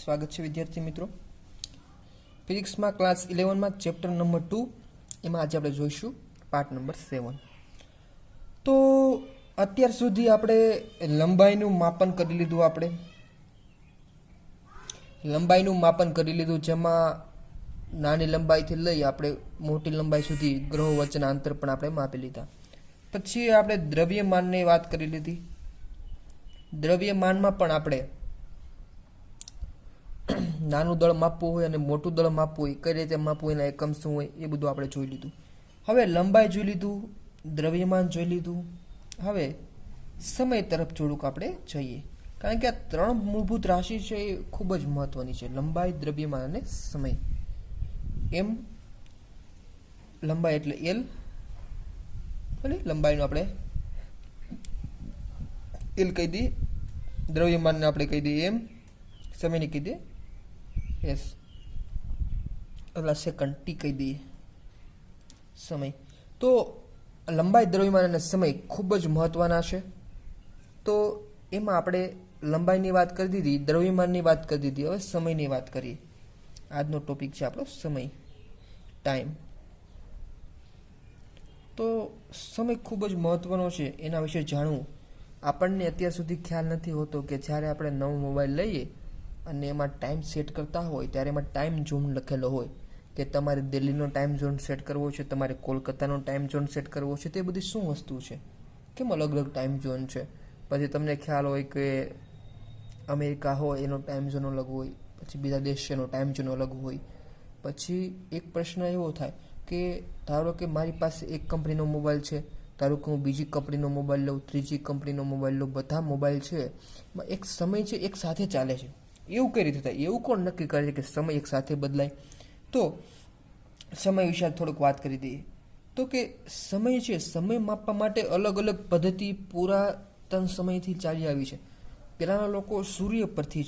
સ્વાગત છે વિદ્યાર્થી મિત્રો. ફિઝિક્સમાં ક્લાસ 11માં ચેપ્ટર નંબર 2 એમાં આજે આપણે જોઈશું પાર્ટ નંબર 7. તો અત્યાર સુધી આપણે લંબાઈનું માપન કરી લીધું જેમાં નાની લંબાઈથી લઈ આપણે મોટી લંબાઈ સુધી ગ્રહો વચ્ચેના અંતર પણ આપણે માપી લીધા. પછી આપણે દ્રવ્યમાનની વાત કરી લીધી. દ્રવ્યમાનમાં પણ આપણે નાનું દળ માપવું હોય અને મોટું દળ માપવું હોય, કઈ રીતે માપવું, એના એકમ શું હોય, એ બધું આપણે જોઈ લીધું. હવે લંબાઈ જોઈ લીધું, દ્રવ્યમાન જોઈ લીધું. હવે સમય તરફ થોડુંક આપણે જઈએ, કારણ કે આ ત્રણ મૂળભૂત રાશિ છે એ ખૂબ જ મહત્વની છે: લંબાઈ, દ્રવ્યમાન અને સમય. એમ લંબાઈ એટલે એલ, એટલે લંબાઈનું આપણે એલ કહી દઈએ, દ્રવ્યમાનને આપણે કહી દઈએ એમ, સમયને કહી દઈએ એસ, એટલે સેકન્ડ ટી કહી દઈએ સમય. તો લંબાઈ, દ્રવ્યમાન અને સમય ખૂબ જ મહત્વના છે. તો એમાં આપણે લંબાઈની વાત કરી દીધી, દ્રવ્યમાનની વાત કરી દીધી, હવે સમયની વાત કરીએ. આજનો ટોપિક છે આપણો સમય, ટાઈમ. તો સમય ખૂબ જ મહત્વનો છે, એના વિશે જાણવું. આપણને અત્યાર સુધી ખ્યાલ નથી હોતો કે જ્યારે આપણે નવો મોબાઈલ લઈએ અને એમાં ટાઈમ સેટ કરતા હોય ત્યારે એમાં ટાઈમ ઝોન લખેલો હોય કે તમારે દિલ્હીનો ટાઈમ ઝોન સેટ કરવો છે, તમારે કોલકાતાનો ટાઈમ ઝોન સેટ કરવો છે. તે બધી શું વસ્તુ છે, કેમ અલગ અલગ ટાઈમ ઝોન છે. પછી તમને ખ્યાલ હોય કે અમેરિકા હોય એનો ટાઈમ ઝોન અલગ હોય, પછી બીજા દેશ છે એનો ટાઈમ ઝોન અલગ હોય. પછી એક પ્રશ્ન એવો થાય કે ધારો કે મારી પાસે એક કંપનીનો મોબાઈલ છે, ધારો કે હું બીજી કંપનીનો મોબાઈલ લઉં, ત્રીજી કંપનીનો મોબાઈલ લઉં, બધા મોબાઈલ છે એમાં એક સમય છે એક સાથે ચાલે છે. એવું કઈ રીતે થાય? એવું કોણ નક્કી કરે છે કે સમય એક સાથે બદલાય? તો સમય વિશે થોડુંક વાત કરી દઈએ. તો કે સમય છે, સમય માપવા માટે અલગ અલગ પદ્ધતિ પુરાતન સમયથી ચાલી આવી છે. પહેલાંના લોકો સૂર્ય પરથી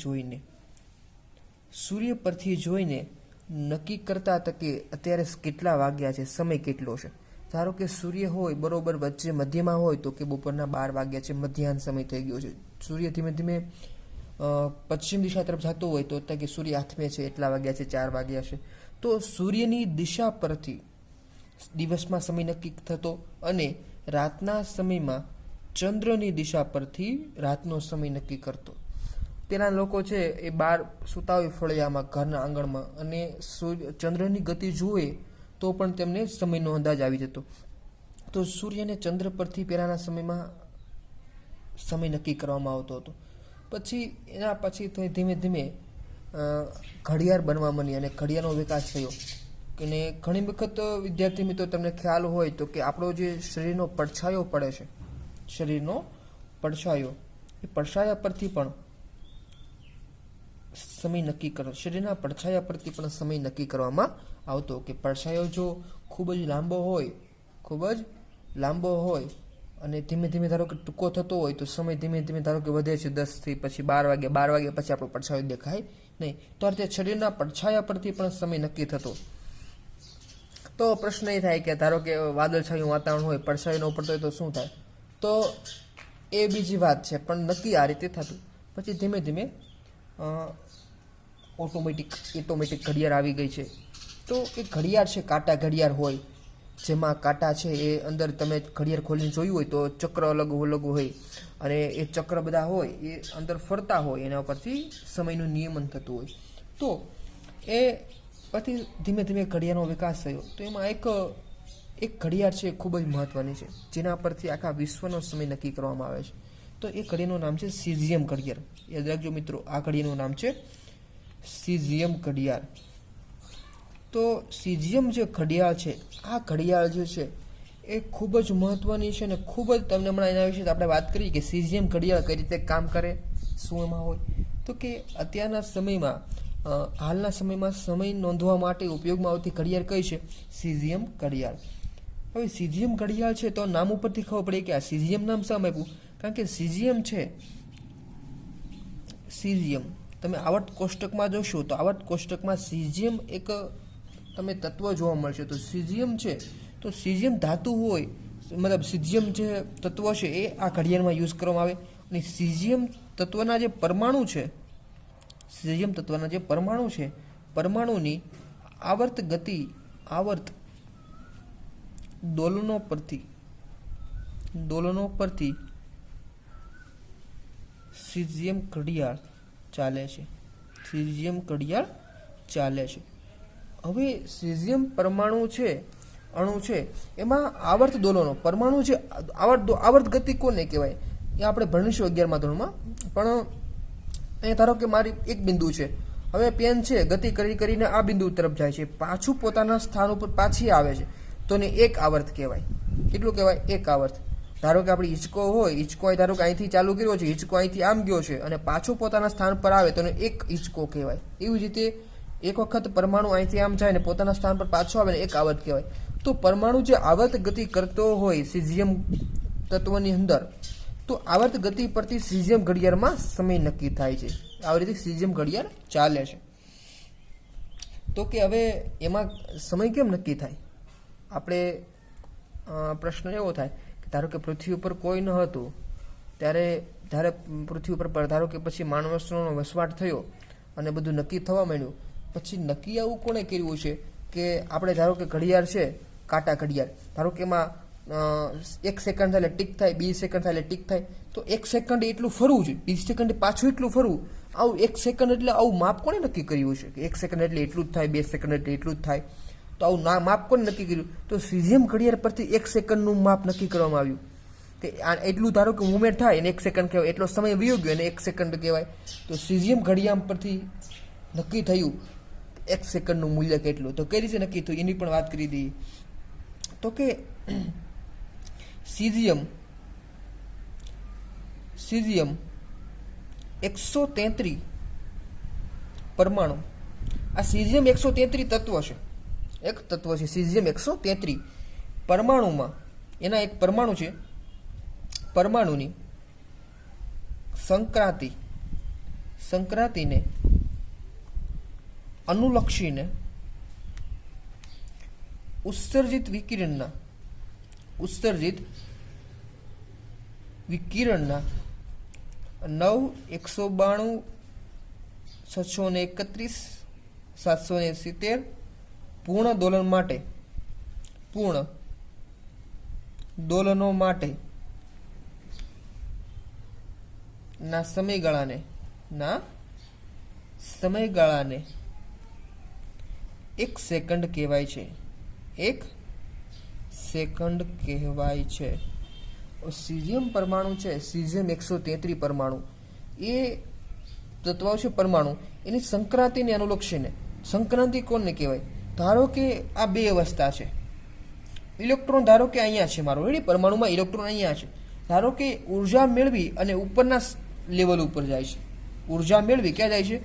જોઈને નક્કી કરતા હતા કે અત્યારે કેટલા વાગ્યા છે, સમય કેટલો છે. ધારો કે સૂર્ય હોય બરોબર વચ્ચે મધ્યમાં હોય તો કે બપોરના 12 વાગ્યા છે, મધ્યાહન સમય થઈ ગયો છે. સૂર્ય ધીમે ધીમે પશ્ચિમ દિશા તરફ જતો હોય તો કે સૂર્ય આથમે છે, એટલા વાગ્યા છે, 4 વાગ્યા છે. તો સૂર્યની દિશા પરથી દિવસમાં સમય નક્કી થતો અને રાતના સમયમાં ચંદ્રની દિશા પરથી રાતનો સમય નક્કી કરતો. પેલા લોકો છે એ બહાર સૂતા હોય ફળિયામાં, ઘરના આંગણમાં, અને ચંદ્રની ગતિ જુએ તો પણ તેમને સમયનો અંદાજ આવી જતો. તો સૂર્ય અને ચંદ્ર પરથી પહેલાંના સમયમાં સમય નક્કી કરવામાં આવતો હતો. પછી એના પછી ધીમે ધીમે ઘડિયાળ બનવા માંડી અને ઘડિયાળનો વિકાસ થયો. અને ઘણી વખત વિદ્યાર્થી મિત્રો તમને ખ્યાલ હોય તો કે આપણો જે શરીરનો પડછાયો પડે છે, શરીરનો પડછાયો, એ પડછાયા પરથી પણ સમય નક્કી કરો, શરીરના પડછાયા પરથી પણ સમય નક્કી કરવામાં આવતો. કે પડછાયો જો ખૂબ જ લાંબો હોય અને ધીમે ધીમે ધારો કે ટૂંકો થતો હોય તો સમય ધીમે ધીમે ધારો કે વધે છે 10થી પછી 12 વાગ્યા પછી આપણો પડછાયો દેખાય નહીં. તો આ રીતે શરીરના પડછાયા પરથી પણ સમય નક્કી થતો. તો પ્રશ્ન એ થાય કે ધારો કે વાદળછાયું વાતાવરણ હોય, પડછાયો ન પડતો હોય તો શું થાય? તો એ બીજી વાત છે, પણ નક્કી આ રીતે થતું. પછી ધીમે ધીમે ઓટોમેટિક ઘડિયાળ આવી ગઈ છે. તો એ ઘડિયાળ છે, કાંટા ઘડિયાળ હોય, જેમાં કાંટા છે એ અંદર તમે ઘડિયાળ ખોલીને જોયું હોય તો ચક્ર અલગ અલગ હોય અને એ ચક્ર બધા હોય એ અંદર ફરતા હોય, એના પરથી સમયનું નિયમન થતું હોય. તો એ પછી ધીમે ધીમે ઘડિયાળનો વિકાસ થયો. તો એમાં એક ઘડિયાળ છે ખૂબ જ મહત્વની છે, જેના પરથી આખા વિશ્વનો સમય નક્કી કરવામાં આવે છે. તો એ ઘડિયાળનું નામ છે સીઝિયમ ઘડિયાળ. યાદ રાખજો મિત્રો, આ ઘડિયાળનું નામ છે સીઝિયમ ઘડિયાળ. તો સીઝિયમ જે ઘડિયાળ છે, આ ઘડિયાળ જે છે એ ખૂબ જ મહત્વની છે અને ખૂબ જ, તમને હમણાં એના વિશે આપણે વાત કરી કે સીઝિયમ ઘડિયાળ કઈ રીતે કામ કરે, શું એમાં હોય. તો કે અત્યારના સમયમાં, હાલના સમયમાં સમય નોંધવા માટે ઉપયોગમાં આવતી ઘડિયાળ કઈ છે? સીઝિયમ ઘડિયાળ. હવે સીઝિયમ ઘડિયાળ છે તો નામ ઉપરથી ખબર પડે કે આ સીઝિયમ નામ શા આપ્યું? કારણ કે સીઝિયમ છે, સીઝિયમ તમે આવર્ત કોષ્ટકમાં જોશો તો આવર્ત કોષ્ટકમાં સીઝિયમ એક તમે તત્વ જોવા મળશે. તો સીઝિયમ છે, તો સીઝિયમ ધાતુ હોય, મતલબ સીઝિયમ જે તત્વ છે એ આ ઘડિયાળમાં યુઝ કરવામાં આવે. અને સીઝિયમ તત્વના જે પરમાણુ છે, સીઝિયમ તત્વના જે પરમાણુ છે, પરમાણુની આવર્ત દોલનો પરથી સીઝિયમ ઘડિયાળ ચાલે છે. હવે સીઝિયમ પરમાણુ છે, અણુ છે, એમાં આવર્ત દોલનો પરમાણુ છે. આવર્ત ગતિ કોને કહેવાય એ આપણે ભણીશું 11મા ધોરણમાં. પણ અહીંયા ધારો કે મારી એક બિંદુ છે, હવે પેન છે ગતિ કરીને આ બિંદુ તરફ જાય છે, પાછું પોતાના સ્થાન ઉપર પાછી આવે છે, તો એને એક આવર્ત કહેવાય. કેટલું કહેવાય? એક આવર્ત. ધારો કે આપણી હિંચકો હોય, હિંચકો ધારો કે અહીંથી ચાલુ કર્યો છે, હિંચકો અહીંથી આમ ગયો છે અને પાછું પોતાના સ્થાન પર આવે તો એને એક હિંચકો કહેવાય. એવી જ રીતે એક વખત પરમાણુ અહીંથી આમ જાય ને પોતાના સ્થાન પર પાછો આવે ને એક આવર્ત કહેવાય. તો પરમાણુ જે આવર્ત ગતિ કરતો હોય સીઝિયમ તત્વની અંદર, તો આવર્ત ગતિ પરથી સીઝિયમ ઘડિયાળમાં સમય નક્કી થાય છે. આવી રીતે સીઝિયમ ઘડિયાળ ચાલે છે. તો કે હવે એમાં સમય કેમ નક્કી થાય? આપણે પ્રશ્ન એવો થાય કે ધારો કે પૃથ્વી ઉપર કોઈ ન હતું, ત્યારે પૃથ્વી ઉપર ધારો કે પછી માણસનો વસવાટ થયો અને બધું નક્કી થવા માંડ્યું. પછી નક્કી આવું કોણે કર્યું છે કે આપણે ધારો કે ઘડિયાળ છે, કાંટા ઘડિયાળ, ધારો કે એમાં 1 સેકન્ડ થાય એટલે ટીક થાય, 2 સેકન્ડ થાય એટલે ટીક થાય, તો 1 સેકન્ડ એટલું ફરવું છે, 2 સેકન્ડ પાછું એટલું ફરવું, આવું 1 સેકન્ડ એટલે આવું માપ કોણે નક્કી કર્યું છે કે 1 સેકન્ડ એટલે એટલું જ થાય, 2 સેકન્ડ એટલે એટલું જ થાય? તો આવું માપ કોને નક્કી કર્યું? તો સીઝિયમ ઘડિયાળ પરથી 1 સેકન્ડનું માપ નક્કી કરવામાં આવ્યું કે એટલું ધારો કે મુવમેન્ટ થાય એને 1 સેકન્ડ કહેવાય, એટલો સમય વયો ગયો એને 1 સેકન્ડ કહેવાય. તો સીઝિયમ ઘડિયાળ પરથી નક્કી થયું 1 સેકન્ડનું મૂલ્ય કેટલું. તો કઈ રીતે નક્કી થયું એની પણ વાત કરી દઈએ. તો કે સીઝિયમ 133 પરમાણુ, આ સીઝિયમ 133 તત્વ છે, એક તત્વ છે સીઝિયમ 133. પરમાણુમાં એના એક પરમાણુ છે, પરમાણુની સંક્રાંતિને અનુલક્ષીને ઉત્સર્જિત વિકિરણના 9, 192, 631, 770 પૂર્ણ દોલનો માટે ના સમયગાળાને 1 સેકન્ડ કહેવાય છે. 1 સેકન્ડ કહેવાય છે. સીઝિયમ પરમાણુ છે, સીઝિયમ 133 પરમાણુ, એ તત્વો છે પરમાણુ, એની સંક્રાંતિને અનુલક્ષીને, સંક્રાંતિ કોને કહેવાય? ધારો કે આ બે અવસ્થા છે, ઇલેક્ટ્રોન ધારો કે અહીંયા છે મારો, રેડી, પરમાણુમાં ઇલેક્ટ્રોન અહીંયા છે. ધારો કે ઉર્જા મેળવી અને ઉપરના લેવલ ઉપર જાય છે, ઉર્જા મેળવી ક્યાં જાય છે?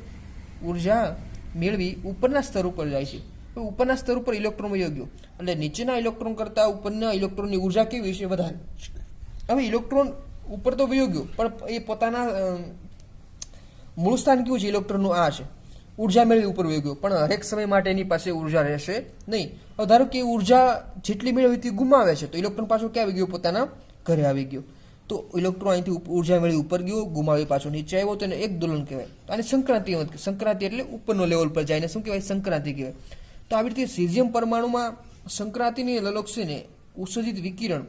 ઉર્જા મેળવી ઉપરના સ્તર ઉપર જાય છે. ઉપરના સ્તર ઉપર ઇલેક્ટ્રોન વયો ગયો એટલે નીચેના ઇલેક્ટ્રોન કરતાં ઉપરના ઇલેક્ટ્રોનની ઉર્જા કેવી છે? વધારે. હવે ઇલેક્ટ્રોન ઉપર તો વયો ગયો પણ એ પોતાના મૂળ સ્થાન કેવું છે ઇલેક્ટ્રોનનું? આ છે. ઉર્જા મેળવી ઉપર વયો ગયો પણ હરેક સમય માટે એની પાસે ઉર્જા રહેશે નહીં. હવે ધારો કે ઉર્જા જેટલી મેળવી તે ગુમાવે છે, તો ઇલેક્ટ્રોન પાછો ક્યાં આવી ગયો? પોતાના ઘરે આવી ગયો. તો ઇલેક્ટ્રોન અહીંથી ઉર્જા મેળવી ઉપર ગયો, ગુમાવી પાછો નીચે આવ્યો, તો એને એક દોલન કહેવાય. અને સંક્રાંતિ એટલે ઉપરનો લેવલ પર જાય ને શું કહેવાય? સંક્રાંતિ કહેવાય. તો આવી રીતે સીઝિયમ પરમાણુમાં સંક્રાંતિની લક્ષીને ઉત્સર્જિત વિકિરણ.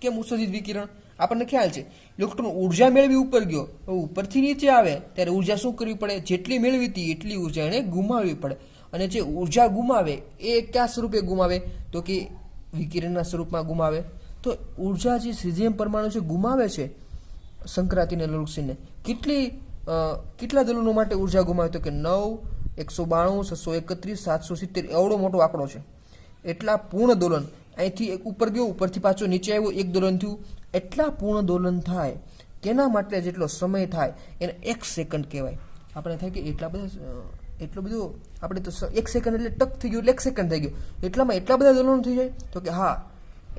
કેમ ઉત્સર્જિત વિકિરણ? આપણને ખ્યાલ છે ઇલેક્ટ્રોન ઉર્જા મેળવી ઉપર ગયો, ઉપરથી નીચે આવે ત્યારે ઉર્જા શું કરવી પડે? જેટલી મેળવી હતી એટલી ઉર્જા એને ગુમાવવી પડે. અને જે ઉર્જા ગુમાવે એ કયા સ્વરૂપે ગુમાવે? તો કે વિકિરણના સ્વરૂપમાં ગુમાવે. તો ઉર્જા જે સીઝિયમ પરમાણુ છે ગુમાવે છે સંક્રાંતિને લક્ષીને, કેટલા દલોનો માટે ઉર્જા ગુમાવે? તો કે 9, 192, 631, 770, એવડો મોટો આંકડો છે. એટલા પૂર્ણ દોલન, અહીંથી એક ઉપર ગયો, ઉપરથી પાછો નીચે આવ્યો, એક દોલન થયું, એટલા પૂર્ણ દોલન થાય તેના માટે જેટલો સમય થાય એને 1 સેકન્ડ કહેવાય. આપણે થાય કે એટલો બધો આપણે તો 1 સેકન્ડ એટલે ટક થઈ ગયું એટલે 1 સેકન્ડ થઈ ગયું, એટલામાં એટલા બધા દોલનો થઈ જાય? તો કે હા,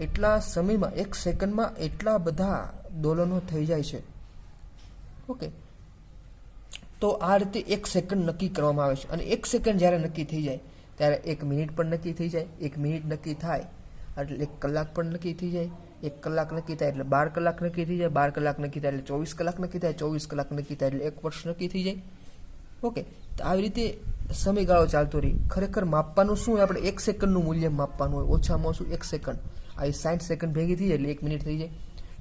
એટલા સમયમાં 1 સેકન્ડમાં એટલા બધા દોલનો થઈ જાય છે. ઓકે, તો આ રીતે 1 સેકન્ડ નક્કી કરવામાં આવે છે. અને 1 સેકન્ડ જ્યારે નક્કી થઈ જાય ત્યારે 1 મિનિટ પણ નક્કી થઈ જાય. 1 મિનિટ નક્કી થાય એટલે 1 કલાક પણ નક્કી થઈ જાય. 1 કલાક નક્કી થાય એટલે 12 કલાક નક્કી થઈ જાય. 12 કલાક નક્કી થાય એટલે 24 કલાક નક્કી થાય. 24 કલાક નક્કી થાય એટલે 1 વર્ષ નક્કી થઈ જાય. ઓકે, તો આવી રીતે સમયગાળો ચાલતો રહે. ખરેખર માપવાનું શું હોય, આપણે 1 સેકન્ડનું મૂલ્ય માપવાનું હોય, ઓછામાં ઓછું 1 સેકન્ડ. આ 60 સેકન્ડ ભેગી થઈ જાય એટલે 1 મિનિટ થઈ જાય.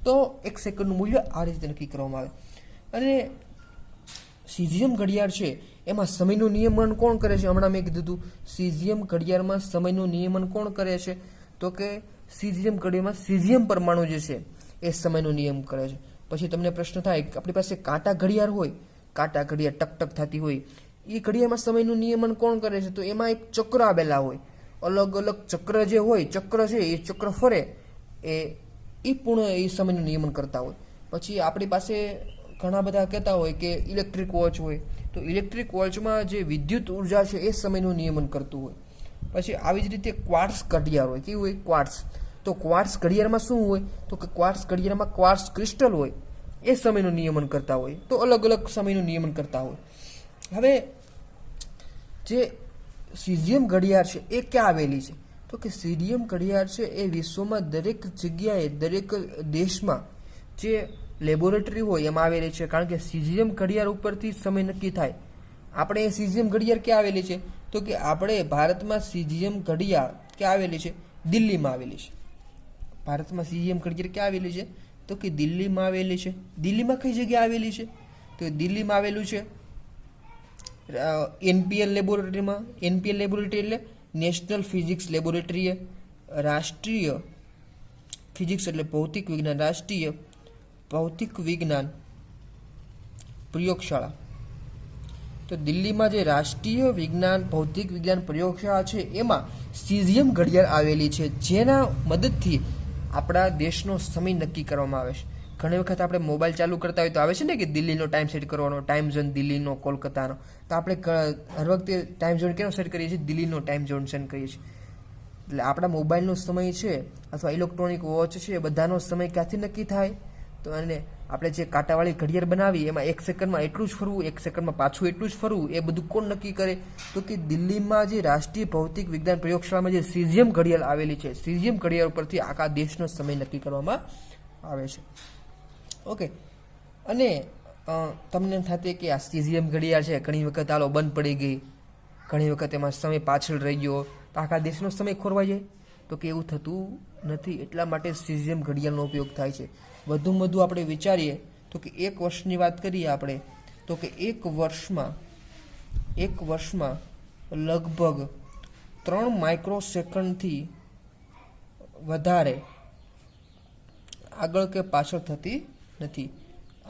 તો 1 સેકન્ડનું મૂલ્ય આ રીતે નક્કી કરવામાં આવે. અને સીઝિયમ ઘડિયાળ છે એમાં સમયનું નિયમન કોણ કરે છે? હમણાં મેં કીધું હતું, સીઝિયમ ઘડિયાળમાં સમયનું નિયમન કોણ કરે છે? તો કે સીઝિયમ ઘડિયાળમાં સીઝિયમ પરમાણુ જે છે એ સમયનો નિયમ કરે છે. પછી તમને પ્રશ્ન થાય કે આપણી પાસે કાંટા ઘડિયાળ હોય, કાંટા ઘડિયાળ ટક ટક થતી હોય, એ ઘડિયાળમાં સમયનું નિયમન કોણ કરે છે? તો એમાં એક ચક્ર આવેલા હોય, અલગ અલગ ચક્ર જે હોય, ચક્ર છે એ ચક્ર ફરે એ પૂર્ણ એ સમયનું નિયમન કરતા હોય. પછી આપણી પાસે ઘણા બધા કહેતા હોય કે ઇલેક્ટ્રિક વોચ હોય, તો ઇલેક્ટ્રિક વોચમાં જે વિદ્યુત ઉર્જા છે એ સમયનું નિયમન કરતું હોય. પછી આવી જ રીતે ક્વાર્ટસ ઘડિયાળ હોય. કેવું હોય? ક્વાર્ટસ. તો ક્વાર્ટસ ઘડિયાળમાં શું હોય? તો કે ક્વાર્ટસ ઘડિયાળમાં ક્વાર્ટસ ક્રિસ્ટલ હોય, એ સમયનું નિયમન કરતા હોય. તો અલગ અલગ સમયનું નિયમન કરતા હોય. હવે જે સીઝિયમ ઘડિયાળ છે એ ક્યાં આવેલી છે? તો કે સીઝિયમ ઘડિયાળ છે એ વિશ્વમાં દરેક જગ્યાએ, દરેક દેશમાં જે લેબોરેટરી હોય એમાં આવેલી છે. કારણ કે સીઝિયમ ઘડિયાળ ઉપરથી સમય નક્કી થાય. આપણે સીઝિયમ ઘડિયાળ ક્યાં આવેલી છે? તો કે આપણે ભારતમાં સીઝિયમ ઘડિયાળ ક્યાં આવેલી છે? દિલ્હીમાં આવેલી છે. ભારતમાં સીઝિયમ ઘડિયાળ ક્યાં આવેલી છે? તો કે દિલ્હીમાં આવેલી છે. દિલ્હીમાં કઈ જગ્યાએ આવેલી છે? તો દિલ્હીમાં આવેલું છે એનપીએલ લેબોરેટરીમાં. એનપીએલ લેબોરેટરી એટલે નેશનલ ફિઝિક્સ લેબોરેટરી, રાષ્ટ્રીય ફિઝિક્સ એટલે ભૌતિક વિજ્ઞાન, રાષ્ટ્રીય ભૌતિક વિજ્ઞાન પ્રયોગશાળા. તો દિલ્હીમાં જે રાષ્ટ્રીય વિજ્ઞાન ભૌતિક વિજ્ઞાન પ્રયોગશાળા છે એમાં સીઝિયમ ઘડિયાળ આવેલી છે, જેના મદદથી આપણા દેશનો સમય નક્કી કરવામાં આવે છે. ઘણી વખત આપણે મોબાઈલ ચાલુ કરતા હોય તો આવે છે ને કે દિલ્હીનો ટાઈમ સેટ કરવાનો, ટાઈમ ઝોન દિલ્હીનો, કોલકાતાનો. તો આપણે હર વખતે ટાઈમ ઝોન કેનો સેટ કરીએ છીએ? દિલ્હીનો ટાઈમ ઝોન સેટ કરીએ છીએ. એટલે આપણા મોબાઈલનો સમય છે અથવા ઇલેક્ટ્રોનિક વોચ છે, બધાનો સમય ક્યાંથી નક્કી થાય? તો અને આપણે જે કાંટાવાળી ઘડિયાળ બનાવી એમાં 1 સેકન્ડમાં એટલું જ ફરવું, 1 સેકન્ડમાં પાછું એટલું જ ફરવું, એ બધું કોણ નક્કી કરે? તો કે દિલ્હીમાં જે રાષ્ટ્રીય ભૌતિક વિજ્ઞાન પ્રયોગશાળામાં જે સીઝિયમ ઘડિયાળ આવેલી છે, સીઝિયમ ઘડિયાળ ઉપરથી આખા દેશનો સમય નક્કી કરવામાં આવે છે. ઓકે, અને તમને એમ થતી કે આ સીઝિયમ ઘડિયાળ છે ઘણી વખત હાલો બંધ પડી ગઈ, ઘણી વખત એમાં સમય પાછળ રહી ગયો, તો આખા દેશનો સમય ખોરવાઈ જાય? તો કે એવું થતું નથી. એટલા માટે સીઝિયમ ઘડિયાળનો ઉપયોગ થાય છે. વધુમાં વધુ આપણે વિચારીએ તો કે 1 વર્ષની વાત કરીએ આપણે, તો કે 1 વર્ષમાં લગભગ 3 માઇક્રોસેકન્ડથી વધારે આગળ કે પાછળ થતી નથી.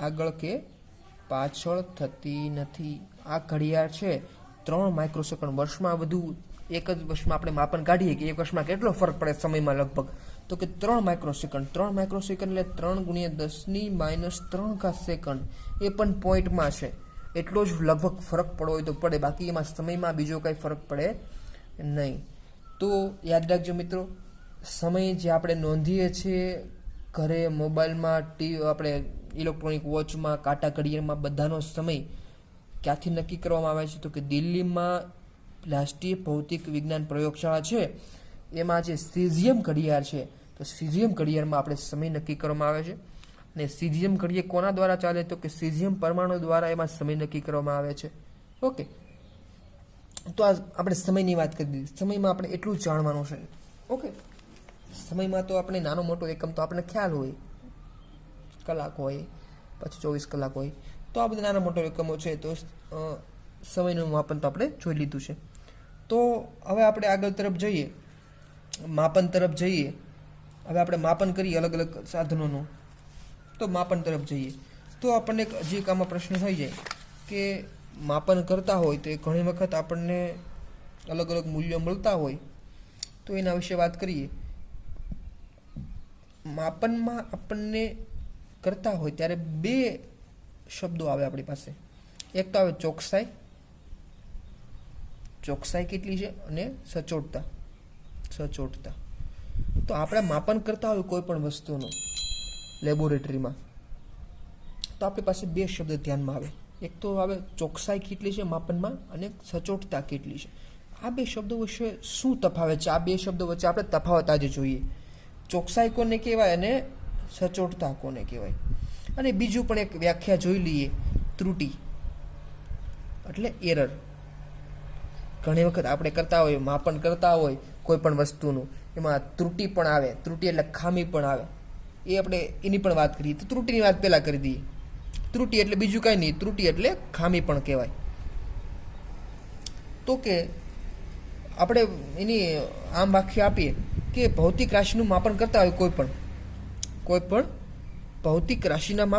આગળ કે પાછળ થતી નથી. આ ઘડિયાળ છે 3 માઇક્રોસેકન્ડ વર્ષમાં. વધુ એક જ વર્ષમાં આપણે માપન કાઢીએ કે 1 વર્ષમાં કેટલો ફરક પડે સમયમાં લગભગ, તો કે 3 માઇક્રોસેકન્ડ. 3 માઇક્રોસેકન્ડ એટલે 3 × 10⁻³ સેકન્ડ. એ પણ પોઈન્ટમાં છે. એટલો જ લગભગ ફરક પડવો હોય તો પડે, બાકી એમાં સમયમાં બીજો કાંઈ ફરક પડે નહીં. તો યાદ રાખજો મિત્રો, સમય જે આપણે નોંધીએ છીએ ઘરે, મોબાઈલમાં, આપણે ઇલેક્ટ્રોનિક વોચમાં, કાંટા ઘડિયાળમાં, બધાનો સમય ક્યાંથી નક્કી કરવામાં આવે છે? તો કે દિલ્હીમાં રાષ્ટ્રીય ભૌતિક વિજ્ઞાન પ્રયોગશાળા છે એમાં જે સીઝિયમ ઘડિયાળ છે, તો સીઝિયમ ઘડિયાળમાં આપણે સમય નક્કી કરવામાં આવે છે. અને સીઝિયમ ઘડિયાળ કોના દ્વારા ચાલે? તો કે સીઝિયમ પરમાણુ દ્વારા એમાં સમય નક્કી કરવામાં આવે છે. ઓકે, તો આ આપણે સમયની વાત કરી દીધી. સમયમાં આપણે એટલું જ જાણવાનું છે. ઓકે, સમયમાં તો આપણે નાનો મોટો એકમ તો આપણને ખ્યાલ હોય, કલાક હોય, પછી 24 કલાક હોય, તો આ બધા નાના મોટા એકમો છે. તો સમયનું માપન તો આપણે જોઈ લીધું છે. તો હવે આપણે આગળ તરફ જઈએ, માપન તરફ જઈએ. હવે આપણે માપન કરીએ અલગ અલગ સાધનોનું, તો માપન તરફ જઈએ તો આપણને હજી એક આમાં પ્રશ્ન થઈ જાય કે માપન કરતા હોય તો એ ઘણી વખત આપણને અલગ અલગ મૂલ્યો મળતા હોય. તો એના વિશે વાત કરીએ. માપનમાં આપણને કરતા હોય ત્યારે 2 શબ્દો આવે આપણી પાસે. એક તો આવે ચોકસાઈ, ચોકસાઈ કેટલી છે, અને સચોટતા. તો આપણે માપન કરતા હોય કોઈ પણ વસ્તુનું લેબોરેટરીમાં, તો આપણી પાસે 2 શબ્દ ધ્યાનમાં આવે. એક તો આવે ચોકસાઈ કેટલી છે માપનમાં, અને સચોટતા કેટલી છે. આ 2 શબ્દો વિશે શું તફાવત છે? આ 2 શબ્દો વચ્ચે આપણે તફાવત આજે જોઈએ. ચોકસાઈ કોને કહેવાય અને સચોટતા કોને કહેવાય? અને બીજું પણ એક વ્યાખ્યા જોઈ લઈએ, ત્રુટિ. એટલે એરર. ઘણી વખત આપણે કરતા હોય, માપન કરતા હોય કોઈ પણ વસ્તુનું, એમાં ત્રુટિ પણ આવે. ત્રુટિ એટલે ખામી પણ આવે. એ આપણે એની પણ વાત કરીએ તો ત્રુટિની વાત પહેલાં કરી દઈએ. ત્રુટિ એટલે બીજું કાંઈ નહીં, ત્રુટિ એટલે ખામી પણ કહેવાય. તો કે આપણે એની આમ વ્યાખ્યા આપીએ કે ભૌતિક રાશિનું માપન કરતા હોય કોઈ પણ ભૌતિક રાશિના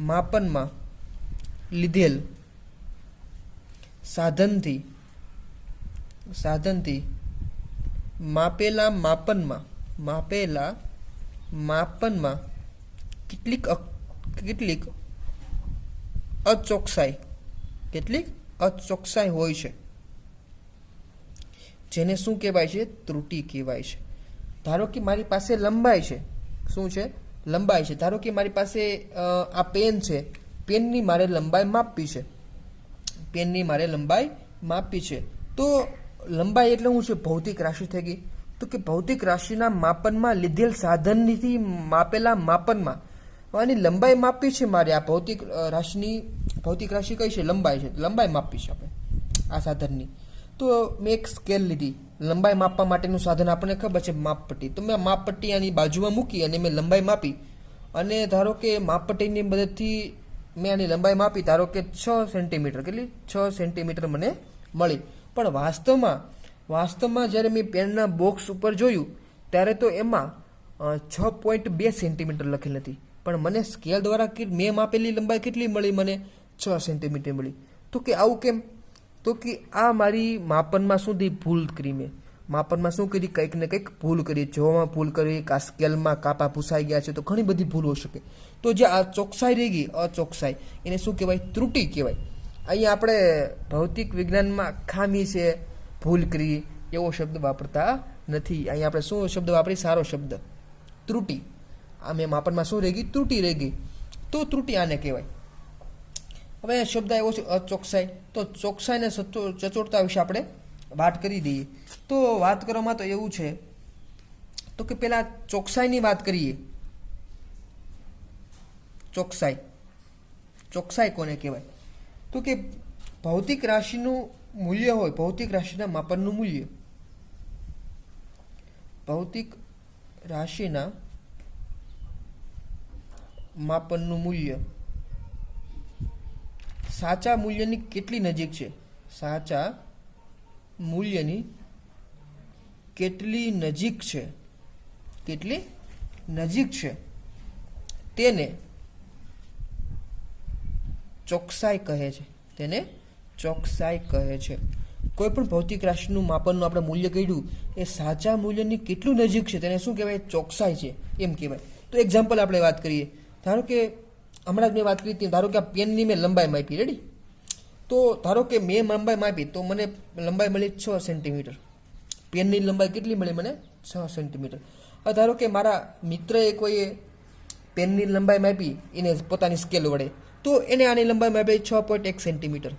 માપનમાં લીધેલ સાધનથી માપેલા માપનમાં કેટલીક અચોકસાઈ હોય છે, જેને શું કહેવાય છે? ત્રુટિ કહેવાય છે. ધારો કે મારી પાસે લંબાઈ છે. શું છે? લંબાઈ છે. ધારો કે મારી પાસે આ પેન છે. પેનની મારે લંબાઈ માપવી છે. તો લંબાઈ એટલે શું છે? ભૌતિક રાશિ થઈ ગઈ. તો કે ભૌતિક રાશિના માપનમાં લીધેલ સાધનથી માપેલા માપનમાં આની લંબાઈ માપવી છે મારે. આ ભૌતિક રાશિ કઈ છે? લંબાઈ છે. લંબાઈ માપવી છે આપણે આ સાધનની. તો મેં એક સ્કેલ લીધી. લંબાઈ માપવા માટેનું સાધન આપણને ખબર છે, માપપટ્ટી. તો મેં માપપટ્ટી આની બાજુમાં મૂકી અને મેં લંબાઈ માપી. અને ધારો કે માપપટ્ટીની મદદથી મેં આની લંબાઈ માપી. ધારો કે 6 સેન્ટીમીટર. કેટલી? 6 સેન્ટીમીટર મને મળી. પણ વાસ્તવમાં જ્યારે મેં પેનના બોક્સ ઉપર જોયું ત્યારે તો એમાં 6.2 સેન્ટીમીટર લખેલ હતી. પણ મને સ્કેલ દ્વારા મેં માપેલી લંબાઈ કેટલી મળી? મને 6 સેન્ટીમીટર મળી. તો કે આવું કેમ? તો કે આ મારી માપનમાં સુધી ભૂલ કરી. મેં માપનમાં શું કરી? કંઈક ને કંઈક ભૂલ કરી. જોવામાં ભૂલ કરી, આ સ્કેલમાં કાપા ભૂસાઈ ગયા છે, તો ઘણી બધી ભૂલ હોઈ શકે. તો જે આ ચોકસાઈ રહી ગઈ, અચોકસાઈ, એને શું કહેવાય? ત્રુટિ કહેવાય. અહીંયા આપણે ભૌતિક વિજ્ઞાનમાં ખામી છે, ભૂલ કરી એવો શબ્દ વાપરતા નથી. અહીંયા આપણે શું શબ્દ વાપરી? સારો શબ્દ, ત્રુટિ. આ મેં માપનમાં શું રહી ગઈ? ત્રુટિ રહી ગઈ. તો ત્રુટિ આને કહેવાય. હવે શબ્દ આવ્યો છે અચોકસાઈ. તો ચોકસાઈને સચોટતા વિશે આપણે વાત કરી દઈએ. તો વાત કરવામાં તો એવું છે, તો કે પહેલા ચોકસાઈની વાત કરીએ. ચોકસાઈ કોને કહેવાય? તો કે ભૌતિક રાશિનું મૂલ્ય હોય, ભૌતિક રાશિના માપનનું મૂલ્ય, ભૌતિક રાશિના માપનનું મૂલ્ય સાચા મૂલ્યની કેટલી નજીક છે? સાચા મૂલ્યની કેટલી નજીક છે તેને ચોકસાઈ કહે છે. કોઈ પણ ભૌતિક રાશિનું માપનનું આપણે મૂલ્ય કહ્યું, એ સાચા મૂલ્યની કેટલું નજીક છે તેને શું કહેવાય? ચોકસાઈ છે એમ કહેવાય. તો એક્ઝામ્પલ આપણે વાત કરીએ. ધારો કે હમણાં જ મેં વાત કરી હતી, ધારો કે આ પેનની મેં લંબાઈ માપી. રેડી? તો ધારો કે મેં લંબાઈ માપી તો મને લંબાઈ મળી 6 સેન્ટીમીટર. પેનની લંબાઈ કેટલી મળી મને? 6 સેન્ટીમીટર. હવે ધારો કે મારા મિત્રએ કોઈએ પેનની લંબાઈ માપી એને પોતાની સ્કેલ વડે, તો એને આની લંબાઈ માપી 6.1 સેન્ટીમીટર.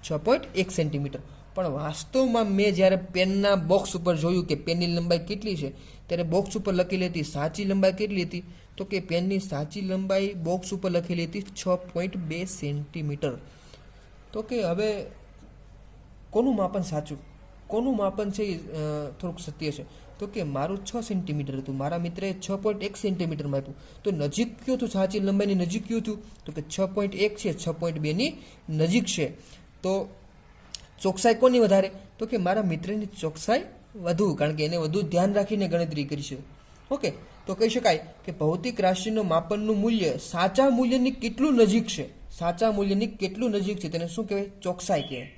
6.1 સેન્ટીમીટર. પણ વાસ્તવમાં મેં જ્યારે પેનના બોક્સ ઉપર જોયું કે પેનની લંબાઈ કેટલી છે, ત્યારે બોક્સ ઉપર લખેલી હતી સાચી લંબાઈ કેટલી હતી? તો કે પેનની સાચી લંબાઈ બોક્સ ઉપર લખેલી હતી 6.2 સેન્ટીમીટર. તો કે હવે કોનું માપન સાચું, કોનું માપન છે એ થોડુંક સત્ય છે? તો કે મારું 6 સેન્ટીમીટર હતું, મારા મિત્રએ 6.1 સેન્ટીમીટર માપ્યું. તો નજીક કયું હતું? સાચી લંબાઈની નજીક કયું હતું? તો કે 6.1 છે, 6.2ની નજીક છે. તો ચોકસાઈ કોની વધારે? તો કે મારા મિત્રની ચોકસાઈ વધુ, કારણ કે એને વધુ ધ્યાન રાખીને ગણતરી કરી છે. ઓકે, તો કહી શકાય કે ભૌતિક રાશિનું માપનનું મૂલ્ય સાચા મૂલ્યની કેટલું નજીક છે, સાચા મૂલ્યની કેટલું નજીક છે તેને શું કહેવાય? ચોકસાઈ કહેવાય.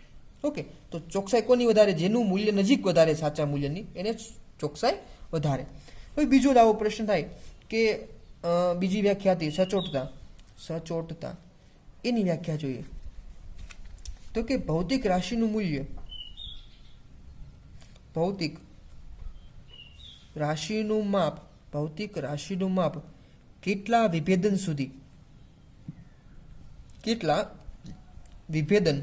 ઓકે, તો ચોકસાઈ કોની વધારે? જેનું મૂલ્ય નજીક વધારે સાચા મૂલ્યની, એને ચોકસાઈ વધારે. હવે બીજો આવો પ્રશ્ન થાય કે બીજી વ્યાખ્યા હતી સચોટતા. એની વ્યાખ્યા જોઈએ. તો કે ભૌતિક રાશિનું મૂલ્ય, ભૌતિક રાશિનું માપ કેટલા વિભેદન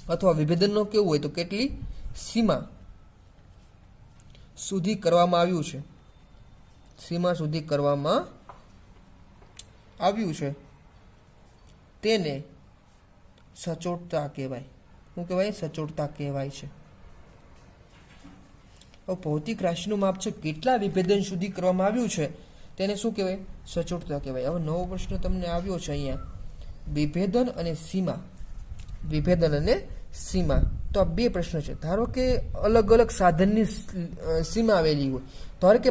અથવા વિભેદનનો કેવું હોય તો કેટલી સીમા સુધી કરવામાં આવ્યું છે, સીમા સુધી કરવામાં આવ્યું છે તેને સચોટતા કહેવાય. શું કહેવાય? સચોટતા કહેવાય છે. હવે ભૌતિક રાશિનું માપ છે કેટલા વિભેદન સુધી કરવામાં આવ્યું છે તેને શું કહેવાય? સચોટતા કહેવાય. હવે નવો પ્રશ્ન તમને આવ્યો છે અહીંયા, વિભેદન અને સીમા. વિભેદન અને સીમા, તો આ બે પ્રશ્ન છે. ધારો કે અલગ અલગ સાધનની સીમા આવેલી હોય. ધારો કે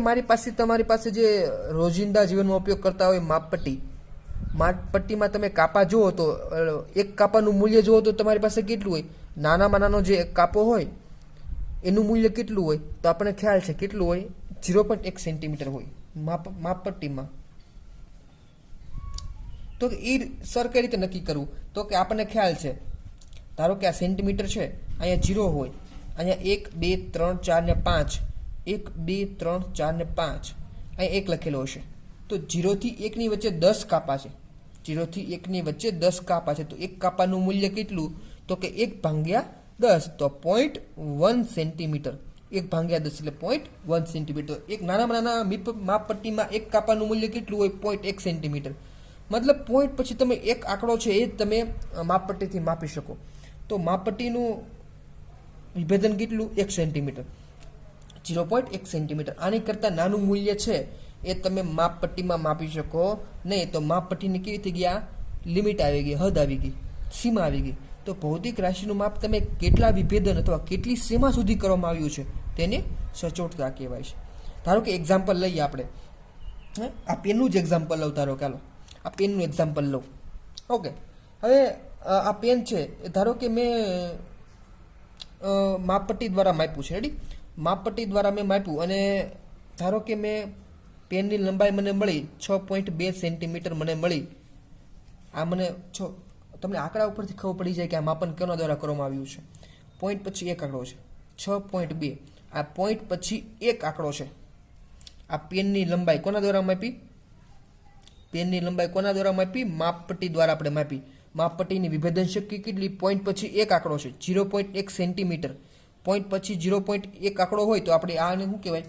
તમારી પાસે જે રોજિંદા જીવનમાં ઉપયોગ કરતા હોય માપપટ્ટી, માપપટ્ટીમાં તમે કાપા જુઓ તો એક કાપાનું મૂલ્ય જુઓ તો તમારી પાસે કેટલું હોય? નાનામાં નાનો જે કાપો હોય એનું મૂલ્ય કેટલું હોય? તો આપણને ખ્યાલ છે કેટલું હોય? 0.1 સેન્ટીમીટર હોય માપપટ્ટીમાં. તો એ સર કઈ રીતે નક્કી કરવું? તો કે આપણને ખ્યાલ છે, ધારો કે આ સેન્ટીમીટર છે, અહીંયા 0 હોય, અહીંયા 1 2 3 4 ને 5, 1 2 3 4 ને 5, અહીંયા 1 લખેલો હશે. તો 0 થી 1 ની વચ્ચે 10 કાપા છે. 0 થી 1 ની વચ્ચે 10 કાપા છે. તો એક કાપાનું મૂલ્ય કેટલું? તો કે 1/10, તો 0.1 સેન્ટીમીટર. 1/10 એટલે 0.1 સેન્ટીમીટર. એક નાનામાં નાના માપપટ્ટીમાં એક કાપાનું મૂલ્ય કેટલું હોય? 0.1 સેન્ટીમીટર. મતલબ પોઈન્ટ પછી તમે એક આંકડો છે એ તમે માપપટ્ટીથી માપી શકો. તો માપપટ્ટીનું વિભેદન કેટલું? 1 સેન્ટીમીટર, 0.1 સેન્ટીમીટર. આની કરતાં નાનું મૂલ્ય છે એ તમે માપપટ્ટીમાં માપી શકો નહીં. તો માપપટ્ટીની કેવી થઈ ગયા? લિમિટ આવી ગઈ, હદ આવી ગઈ, સીમા આવી ગઈ. તો ભૌતિક રાશિનું માપ તમે કેટલા વિભેદન અથવા કેટલી સીમા સુધી કરવામાં આવ્યું છે તેને સચોટતા કહેવાય છે. ધારો કે એક્ઝામ્પલ લઈએ આપણે, આ પેનનું જ એક્ઝામ્પલ લઉં. ધારો કે હાલો આ પેનનું એક્ઝામ્પલ લઉં. ઓકે, હવે આ પેન છે, ધારો કે મેં માપપટ્ટી દ્વારા માપ્યું છે. રેડી? માપપટ્ટી દ્વારા મેં માપ્યું અને ધારો કે મેં પેનની લંબાઈ મને મળી 6.2 સેન્ટીમીટર મને મળી. આ મને તમને આંકડા ઉપરથી ખબર પડી જાય કે આ માપન કોના દ્વારા કરવામાં આવ્યું છે. પોઈન્ટ પછી એક આંકડો છે 6.2, આ પોઈન્ટ પછી એક આંકડો છે. આ પેનની લંબાઈ કોના દ્વારા માપી? પેનની લંબાઈ કોના દ્વારા માપી? માપપટ્ટી દ્વારા આપણે માપી. માપપટ્ટીની વિભેદન શક્તિ કેટલી? પોઈન્ટ પછી એક આંકડો છે 0.1 સેન્ટીમીટર. પોઈન્ટ પછી 0.1 આંકડો હોય તો આપણે આને શું કહેવાય?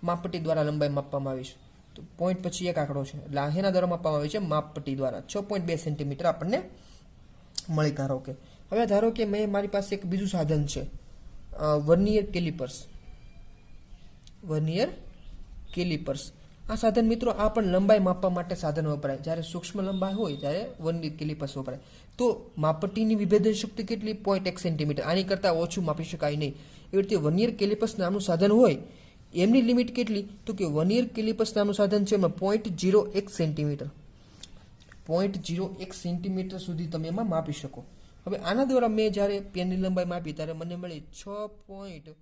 માપપટ્ટી દ્વારા લંબાઈ માપવામાં આવી છે. તો પોઈન્ટ પછી એક આંકડો છે એટલે આ એના દ્વારા માપવામાં આવી છે માપપટ્ટી દ્વારા. 6.2 સેન્ટીમીટર આપણને મળી. ધારો કે હવે ધારો કે મેં મારી પાસે એક બીજું સાધન છે, વર્નિયર કેલિપર્સ. વર્નિયર કેલિપર્સ આ સાધન મિત્રો આ પણ લંબાઈ માપવા માટે સાધન વપરાય. જ્યારે સૂક્ષ્મ લંબાઈ હોય ત્યારે વર્નિયર કેલિપર્સ વપરાય. તો માપપટ્ટીની વિભેદન શક્તિ કેટલી? 0.1 સેન્ટીમીટર. આની કરતાં ઓછું માપી શકાય નહીં. એવી રીતે વર્નિયર કેલિપર્સ નામનું સાધન હોય એમની લિમિટ કેટલી? તો કે વર્નિયર કેલિપર્સ નામનું સાધન છે એમાં 0.01 સેન્ટીમીટર. 0.01 સેન્ટીમીટર સુધી તમે એમાં માપી શકો. હવે આના દ્વારા મેં જ્યારે પેનની લંબાઈ માપી ત્યારે મને મળી 6.